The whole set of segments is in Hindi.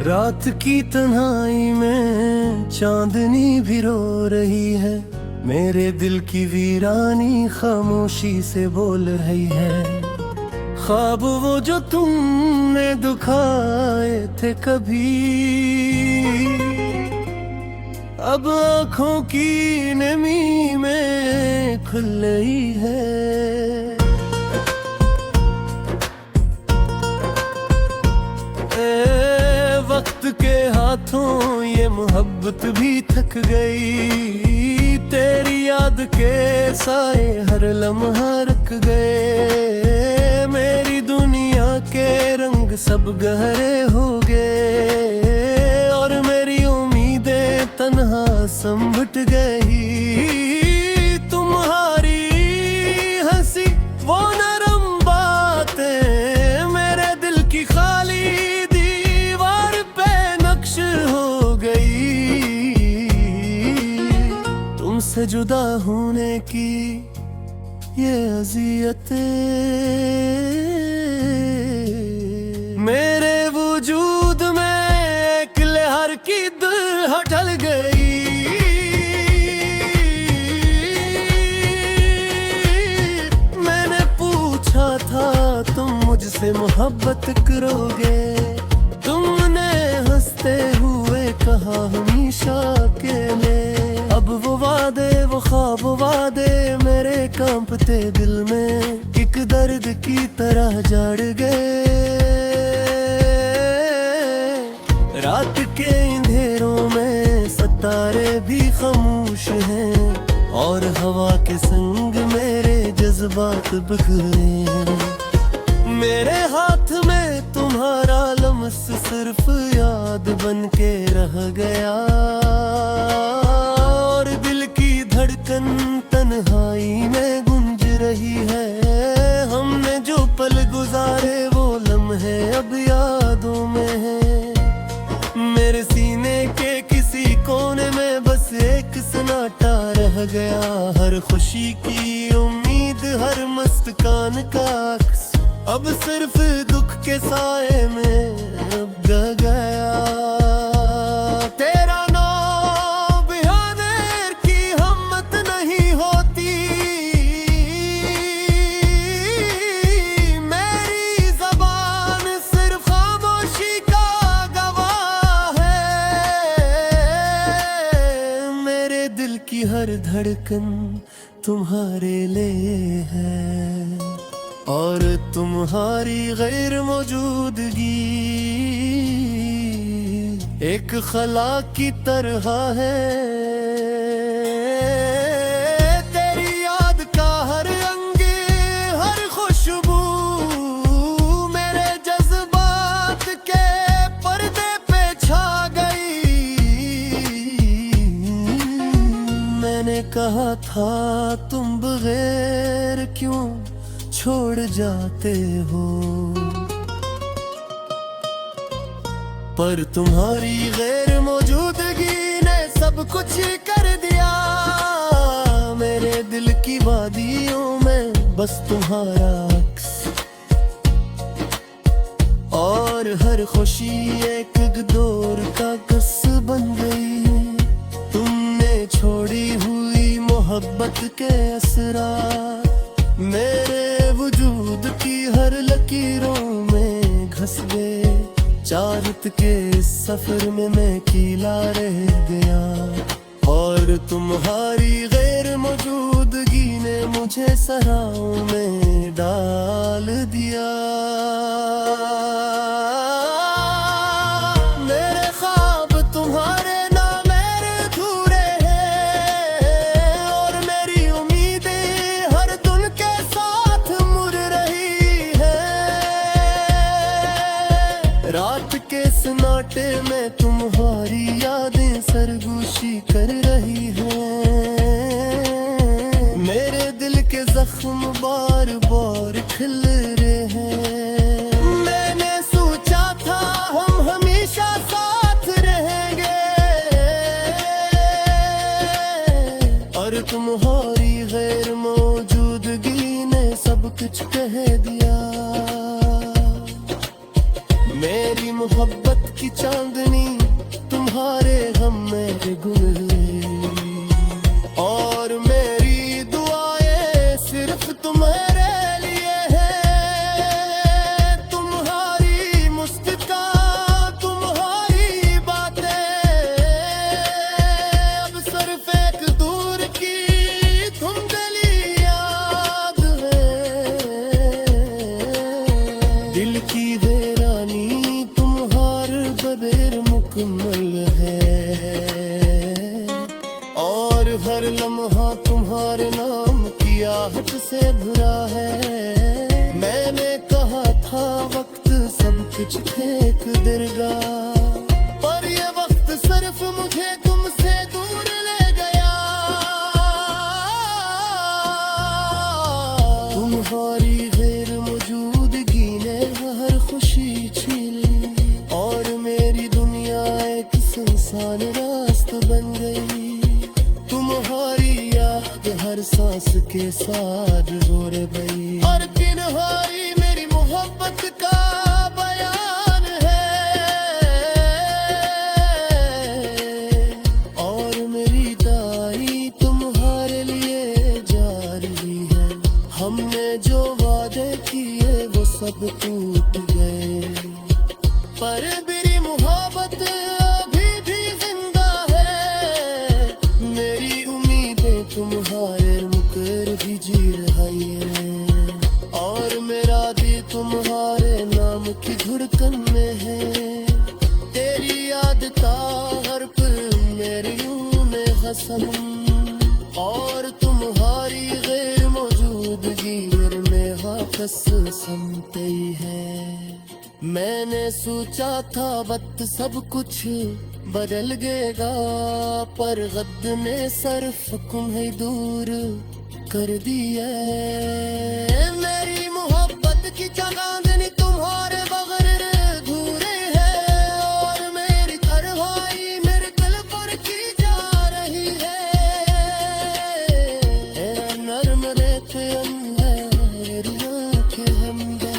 रात की तन्हाई में चांदनी भी रो रही है, मेरे दिल की वीरानी खामोशी से बोल रही है। ख्वाब वो जो तुमने दुखाए थे कभी, अब आँखों की नमी में खुल रही है। वक्त के हाथों ये मोहब्बत भी थक गई, तेरी याद के साए हर लम्हा रख गए। मेरी दुनिया के रंग सब गहरे हो गए और मेरी उम्मीदें तन्हा संभट गई। तुम्हारी हंसी वो नरम बातें मेरे दिल की खाली से जुदा होने की ये अज़ियतें मेरे वजूद में एक लहर की दिल ढल गई। मैंने पूछा था तुम मुझसे मोहब्बत करोगे, तुमने हंसते हुए कहा हमेशा के लिए। अब वो वादे वो ख्वाब वादे मेरे कांपते दिल में एक दर्द की तरह जड़ गए। रात के अंधेरों में सितारे भी खामोश हैं और हवा के संग मेरे जज्बात बिखरे हैं। मेरे हाथ में तुम्हारा लम्स सिर्फ याद बन के रह गया, धड़कन तन्हाई में गूंज रही है। हमने जो पल गुजारे वो लम्हे अब यादों में है। मेरे सीने के किसी कोने में बस एक सन्नाटा रह गया, हर खुशी की उम्मीद हर मुस्कान का अक्स अब सिर्फ दुख के साए में अब रह गया। की हर धड़कन तुम्हारे लिए है और तुम्हारी गैर मौजूदगी एक खला की तरह है। तेरी याद का हर अंग हर खुशबू मेरे जज्बात के पर्दे पे छा गई। मैंने कहा था तुम बगैर क्यों छोड़ जाते हो, पर तुम्हारी गैर मौजूदगी ने सब कुछ कर दिया। मेरे दिल की वादियों में बस तुम्हारा अक्स और हर खुशी एक दौर का कस बन गई। तुमने छोड़ी हुई मोहब्बत के असरार मेरे वजूद की हर लकीरों में घस गए। चाहत के इस सफर में मैं अकेला रह गया और तुम्हारी गैर मौजूदगी ने मुझे सराहों में डाल दिया। मेरे ख्वाब तुम्हारे रात के सन्नाटे में तुम्हारी यादें सरगोशी कर रही हैं। मेरे दिल के जख्म बार बार खिल रहे हैं। मैंने सोचा था हम हमेशा साथ रहेंगे और तुम्हारी गैर मौजूदगी ने सब कुछ कह दिया। मेरी मोहब्बत की चांदनी तुम्हारे हम में गुल हुए, और मेरी दुआएं सिर्फ तुम्हारे लिए है। तुम्हारी मुस्कान तुम्हारी बातें अब सिर्फ एक दूर की तुम दिली याद है। दिल की वीरानी तुम्हार बगैर मुकम्मल है, और हर लम्हा तुम्हारे नाम की आहट से भरा है। मैंने कहा था वक्त सब कुछ फेंक देगा, पर ये वक्त सिर्फ मुझे तुमसे दूर ले गया। तुम्हारी गैर मौजूदगी ने हर खुशी छीन ली, और मेरी दुनिया एक सुनसान रास्ता बन गई। तुम्हारी याद हर सांस के साथ जोड़ गई, और तुम्हारी मेरी मोहब्बत का बयान है। और मेरी दाई तुम्हारे लिए जा रही है। हमने जो वादे किए वो सब टूट गए, पर मेरी मोहब्बत अभी भी जिंदा है। मेरी उम्मीदें तुम्हारे मुकर भी जी रही है, और मेरा दिल तुम्हारे नाम की धड़कन में है। तेरी याद का हर पल मेरी यूं में हसन, और तुम्हारी गैर मौजूदगी मेरे में वापस समते है। मैंने सोचा था वक्त सब कुछ बदल गएगा, पर गद ने सिर्फ तुम्हें दूर कर दिया। मेरी मोहब्बत की चांदनी तुम्हारे बगैर अधूरे है, और मेरी तन्हाई मेरे दिल पर की जा रही है। तेरा नर्म रेत मेरी आंखें हमदे,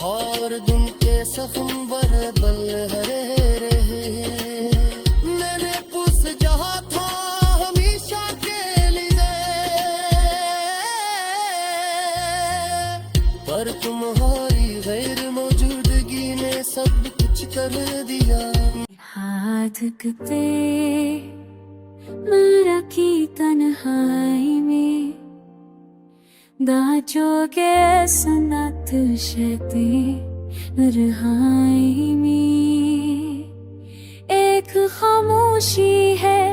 और दुम के सखम बल हरे रहे। मैंने पूछ जहा था हमेशा के लिए, पर तुम्हारी गैर मौजूदगी ने सब कुछ कर दिया। हाथ पे मरा की तन्हाई में दाचोगे सनत शते रहाई में। एक खामोशी है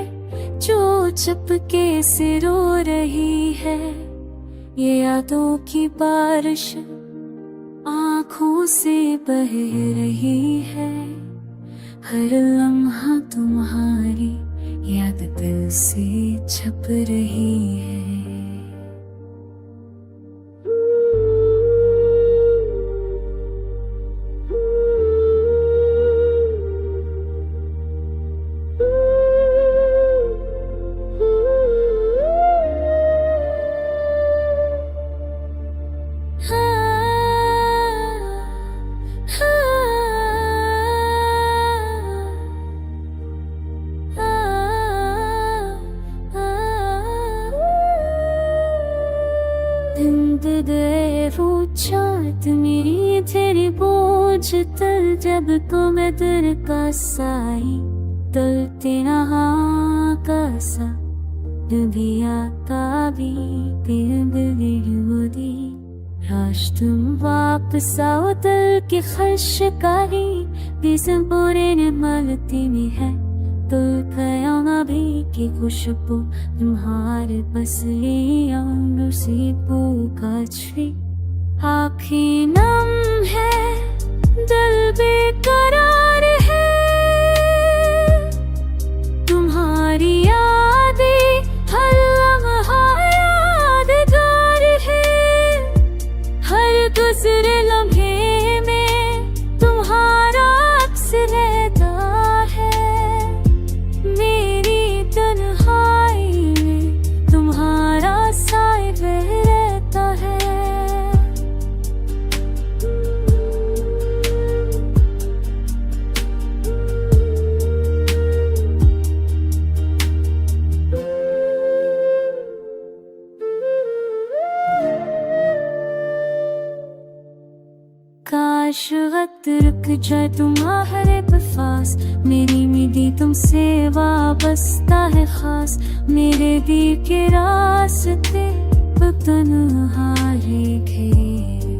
जो चुपके से रो रही है, ये यादों की बारिश आँखों से बह रही है। हर लम्हा तुम्हारी याद दिल से छप रही है। चाहत मेरी तेरी बोझ तल, जब तो मैं तेरे का साई तल तेरा का सा भी आता भी दिल राश तुम वापस आओ तल की खशकारी बिसम पूरे ने मलती में है तो कयाना भी की खुशबू तुम्हारे बस लिया नसीबों का छड़ी। आँखें नम है दिल बेकरार है, तुम्हारी यादें हर लम्हा यादगार है। हर गुजरे लम्हे में तुम्हारा अक्स रहता है, मेरी तन्हाई में तुम्हारा साए रहता है। जाए तुम्हारे पास, मेरी उम्मीदी तुमसे वाबस्ता है खास। मेरे दिल के रास्ते तन्हाई घेरे,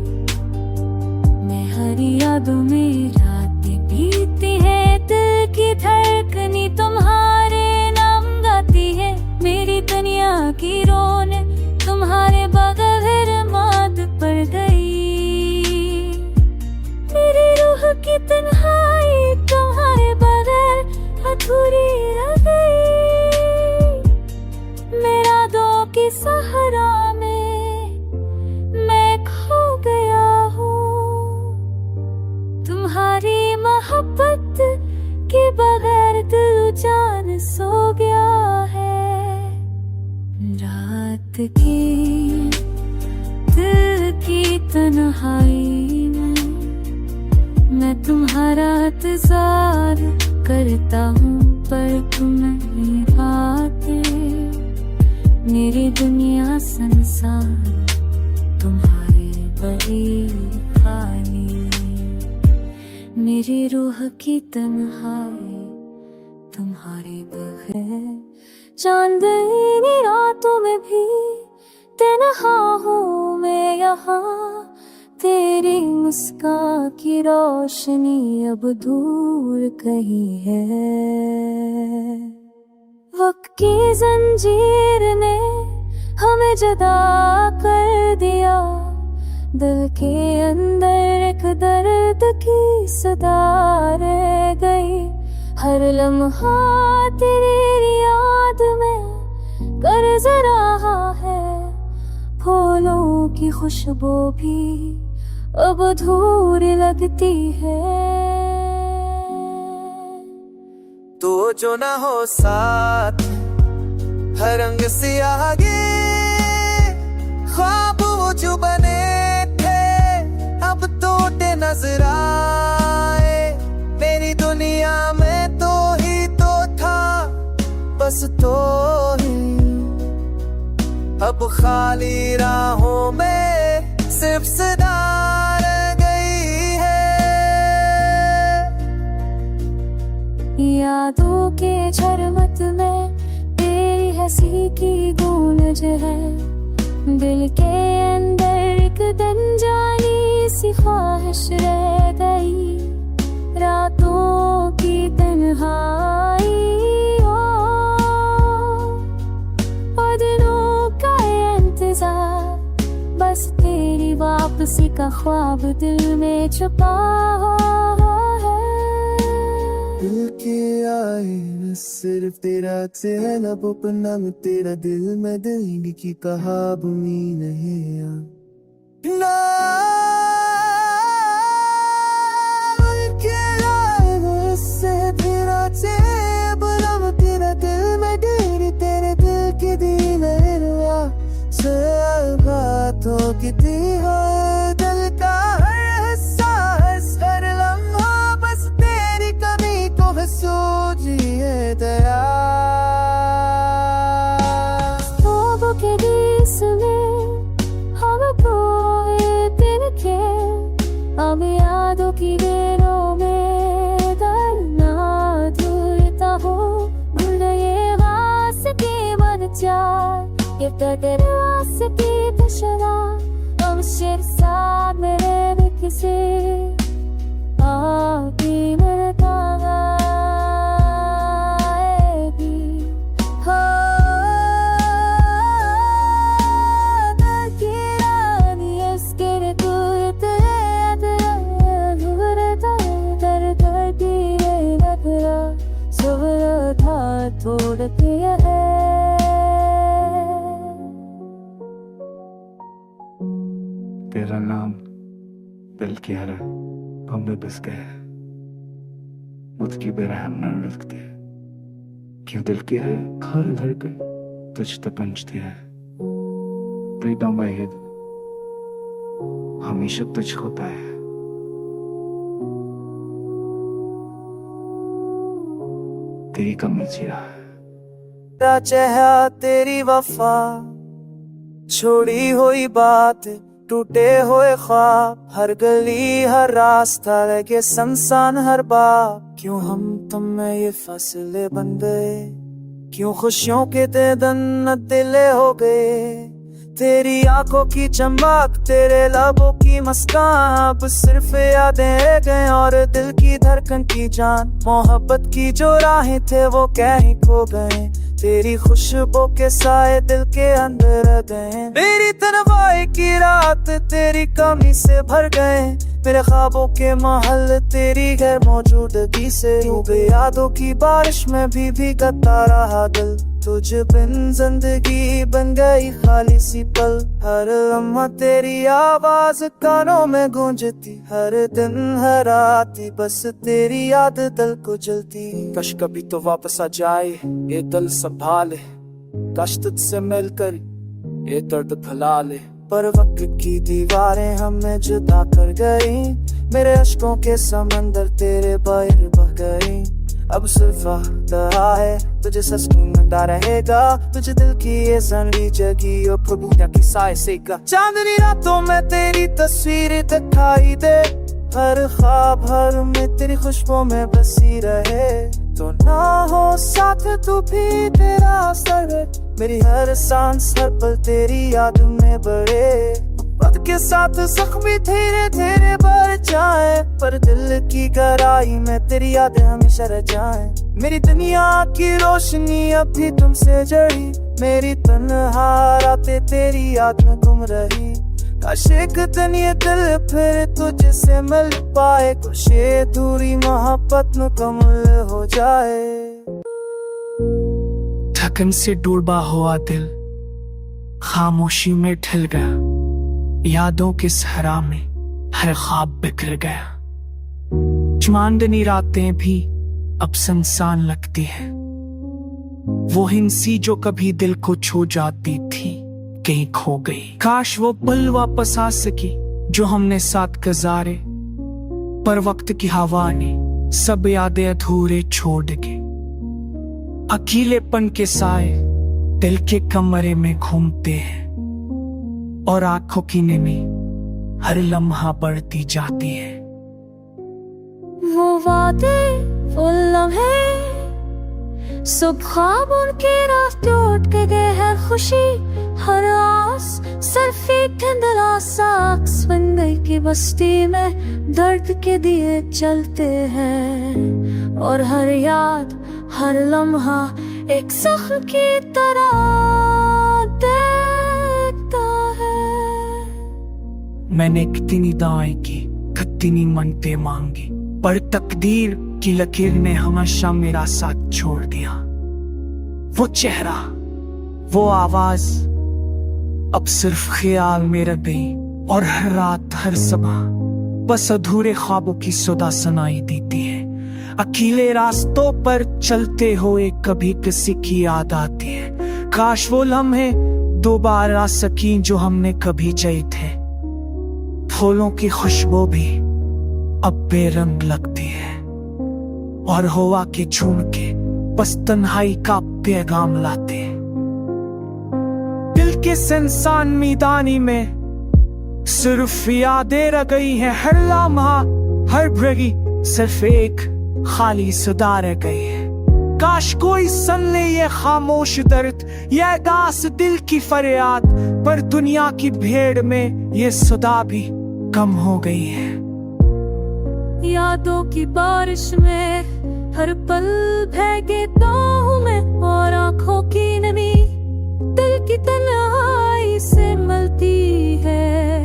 मैं हर यादों में रातें बीती है। दिल की धड़कनी तुम्हारे नाम गाती है, मेरी दुनिया की रौनक तुम्हारे बगैर मात पड़ गई। मेरी रूह की तन्हाई तुम्हारे बगैर अधूरी रह गई। मेरा दो की सहारा में मैं खो गया हूँ, तुम्हारी मोहब्बत के बगैर दिल जान सो गया है। रात की दिल की तन्हाई में मैं तुम्हारा इंतजार करता हूँ, पर तुम नहीं आते। मेरी दुनिया संसार तुम्हारे बड़ी खाली, मेरी रूह की तन्हाई तुम्हारे बगैर। चांदनी रातों में भी तन्हा हूँ मैं यहाँ, तेरी मुस्कान की रोशनी अब दूर कहीं है। वक्त की जंजीर ने हमें जुदा कर दिया, दिल के अंदर एक दर्द की सदा रह गई। हर लम्हा तेरी याद में कर्ज रहा है, फूलों की खुशबू भी अब अधूरी लगती है। तो जो ना हो साथ हर रंग से आगे, ख्वाब वो जो बने थे अब टूटे नजर आए। मेरी दुनिया में तो ही तो था, बस तो ही। अब खाली राहों में सिर्फ सदा रह गई है। यादों के झरमट में तेरी हंसी की गूंज है, दिल के अंदर एक अनजानी सी ख्वाहिश रह गई। रातों की तन्हाई और दिनों का इंतजार, बस तेरी वापसी का ख्वाब दिल में छुपा है। दिल के आए न सिर्फ तेरा चेहरा, लबों पर नाम तेरा, दिल में दिल की कहानी नहीं ना। दिल के आए न सिर्फ तेरा चेहरा, लबों तेरा, दिल में दिल तेरे दिल की दी नहीं सब बातों की थी हो। दिल का हर हिस्सा हर लम्हा बस तेरी कमी को सोचिए दया। ख्वाबों के देश में हम खोए दिन के, अब यादों की बेरों में दरना दूरता हो। भूल ये वास्ते मन चार ये तेरे वास्ते तशरा, हम शेर साथ मेरे किसे आगे मरता थोड़ा है। तेरा नाम दिल की हर हम में बस गए, उसकी बेरहम न रखते क्यों दिल की है हर धड़कन तुझ तक पहुंचती है। प्रीतम वाहिद हमेशा तुझ होता है। तेरी कमी जीरा है। तेरा चेहरा तेरी वफा छोड़ी हुई बात टूटे हुए ख्वाब, हर गली हर रास्ता लगे संसान हर बार। क्यों हम तुम में ये फासले बन गए, क्यों खुशियों के दिन दिले हो गए। तेरी आंखों की चमक, तेरे लबों की मुस्कान, अब सिर्फ यादें रह गए और दिल की धड़कन की जान। मोहब्बत की जो राहें थे वो कहीं खो गए, तेरी खुशबू के साए दिल के अंदर रह गए। मेरी तन्हाई की रात तेरी कमी से भर गए, मेरे ख्वाबों के महल तेरी गैर मौजूदगी से डूबे। यादों की बारिश में भी भीगता रहा दिल, तुझ बिन जिंदगी बन गई खाली सी पल। हर लम्हा तेरी आवाज कानों में गूंजती, हर दिन हर रात बस तेरी याद दिल को जलती। कश कभी तो वापस आ जाए ये दिल संभाले, कश तुझसे मिलकर ये दर्द भुला ले। पर वक्त की दीवारें हमें जुदा कर गई, मेरे अश्कों के समंदर तेरे बाहर बह गई। अब सिर्फ रहा है तुझे सस्ता रहेगा, तुझे दिल की ये सनरी जगी और प्रभुता की साए से का। चांदनी रातों में तेरी तस्वीर दिखाई दे, हर ख्वाब हर में तेरी खुशबू में बसी रहे। तो ना हो साथ तू भी तेरा असर, मेरी हर सांस हर पल तेरी याद में बढ़े। वक्त के साथ जख्मी धीरे धीरे बढ़ जाए, पर दिल की गहराई में तेरी यादें हमेशा रह जाए। मेरी दुनिया की रोशनी अब भी तुमसे जड़ी, मेरी तन्हा रातें तेरी याद में गुम रही। काश एक दिन ये दिल फिर तुझसे मिल पाए, कुछ ये दूरी मोहब्बत मुकम्मल हो जाए। थकन से डूबा हुआ दिल खामोशी में ढल गया, यादों के सहरा में हर ख्वाब बिखर गया। चांदनी रातें भी अब सुनसान लगती है, वो हिंसी जो कभी दिल को छू जाती थी कहीं खो गई। काश वो पल वापस आ सकी जो हमने साथ गुजारे, पर वक्त की हवा ने सब यादें अधूरे छोड़ के। अकेलेपन के साए दिल के कमरे में घूमते हैं, और आंखों की नमी हर लम्हा बढ़ती जाती है। वो वादे वो लम्हे सब ख्वाब उनके रास्ते उठ के गए हैं। खुशी हर आस सिर्फ एक धुंधला सा अक्स बन गई कि बस्ती में दर्द के दिए चलते हैं, और हर याद हर लम्हा एक जख्म की तरह देखता है। मैंने कितनी दाएं की कितनी मनते मांगी, पर तकदीर की लकीर ने हमेशा मेरा साथ छोड़ दिया। वो चेहरा वो आवाज अब सिर्फ ख्याल में रह गई, और हर रात हर सुबह बस अधूरे ख्वाबों की सुधा सुनाई देती है। अकेले रास्तों पर चलते हुए कभी किसी की याद आती है, काश वो लम्हे दोबारा सकी जो हमने कभी चाहे थे। फूलों की खुशबू भी अब बेरंग लगती है, और हवा के झुमके बस तन्हाई का पैगाम लाते हैं। दिल के सुनसान मैदानी में सिर्फ यादें रह गई हैं, हर लम्हा हर घड़ी सिर्फ एक खाली सदा रह गई है। काश कोई सुन ले ये खामोश दर्द, ये दास दिल की फरियाद, पर दुनिया की भीड़ में ये सदा भी कम हो गई है। यादों की बारिश में हर पल भीगता हूँ मैं, और आंखों की नमी दिल की तन्हाई से मिलती है।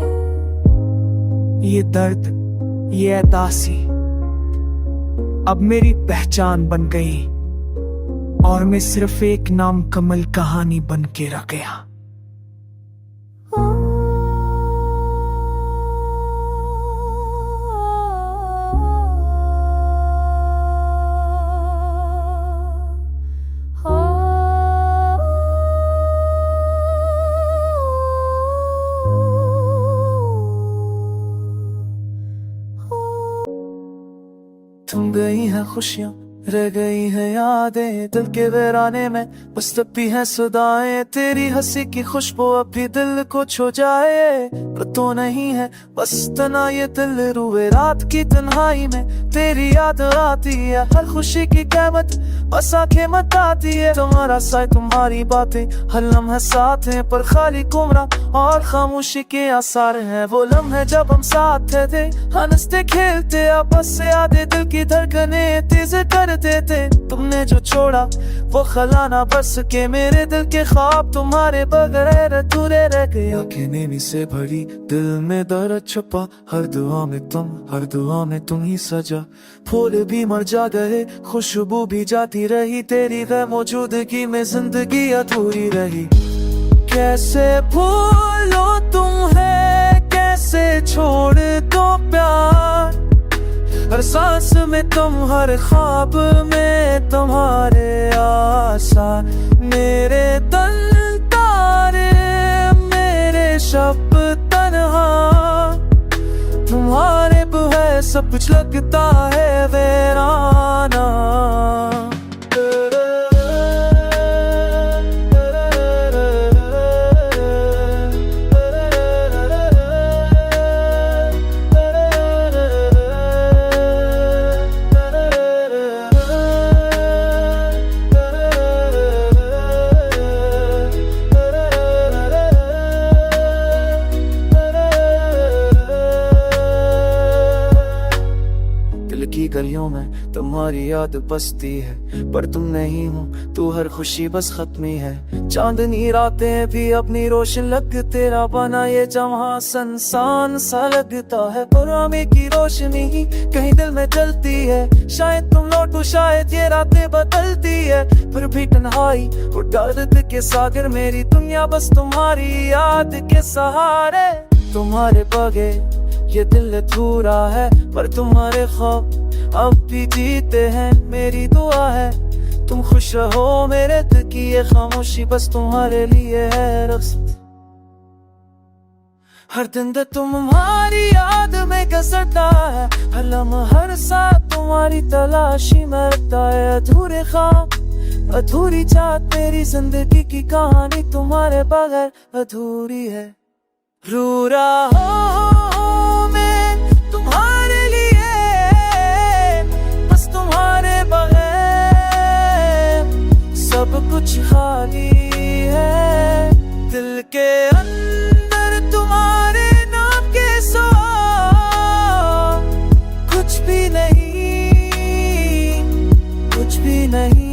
ये दर्द ये दासी अब मेरी पहचान बन गई, और मैं सिर्फ एक नामुकम्मल कहानी बन के रह गया। थम गई हैं खुशियां रह गई है यादें दिल के वीराने में, बस तब भी है सदाएं तेरी हंसी की खुशबू अभी दिल को छू जाए। पर तो नहीं है बस तना ये दिल रुए रात की तन्हाई में, तेरी याद आती है हर खुशी की कीमत बस आंखें बताती है। तुम्हारा साय तुम्हारी बातें हर लम्हे साथ हैं, पर खाली कुमरा और खामोशी के आसार हैं। वो लम्हे जब हम साथ थे हंसते खेलते आपस से आधे दिल की धड़कने तेज करते थे। तुमने जो छोड़ा वो खलाना बस के मेरे दिल के ख्वाब तुम्हारे बगैर अधूरे रह गए। आंखें नींद से भरी दिल में दर्द छुपा, हर दुआ में तुम हर दुआ में तुम ही सजा। फूल भी मर जा गए खुशबू भी जाती रही, तेरी गैर मौजूदगी में जिंदगी अधूरी रही। कैसे भूलो तुम्हें कैसे छोड़ दो प्यार, हर सांस में तुम हर ख्वाब में तुम्हारे आसार। मेरे दिल तारे मेरे शब तन्हा, तुम्हारे बुए सब कुछ लगता है वीराना। की गलियों में तुम्हारी याद बसती है, पर तुम नहीं हो तू हर खुशी बस खत्मी है। चांदनी रातें भी अपनी रोशन लग तेरा बना ये जहाँ संसान सा लगता है। पुराने की रोशनी ही कहीं दिल में जलती है, शायद तुम लौटो शायद ये रातें बदलती है। फिर भी तन्हाई और दर्द के सागर मेरी दुनिया बस तुम्हारी याद के सहारे। तुम्हारे बगैर ये दिल अधूरा है, पर तुम्हारे ख्वाब अब भी जीते हैं। मेरी दुआ है तुम खुश रहो, मेरे दिल की ये खामोशी बस तुम्हारे लिए है रख्सत। हर दिन दे तुम्हारी याद में गुजरता है, हर लम्हा हर साथ तुम्हारी तलाशी में रहता है। अधूरे ख्वाब अधूरी चाहत तेरी जिंदगी की कहानी तुम्हारे बगैर अधूरी है। रो रहा हूं मैं तुम्हारे लिए बस तुम्हारे बगैर सब कुछ खाली है। दिल के अंदर तुम्हारे नाम के सिवा कुछ भी नहीं, कुछ भी नहीं।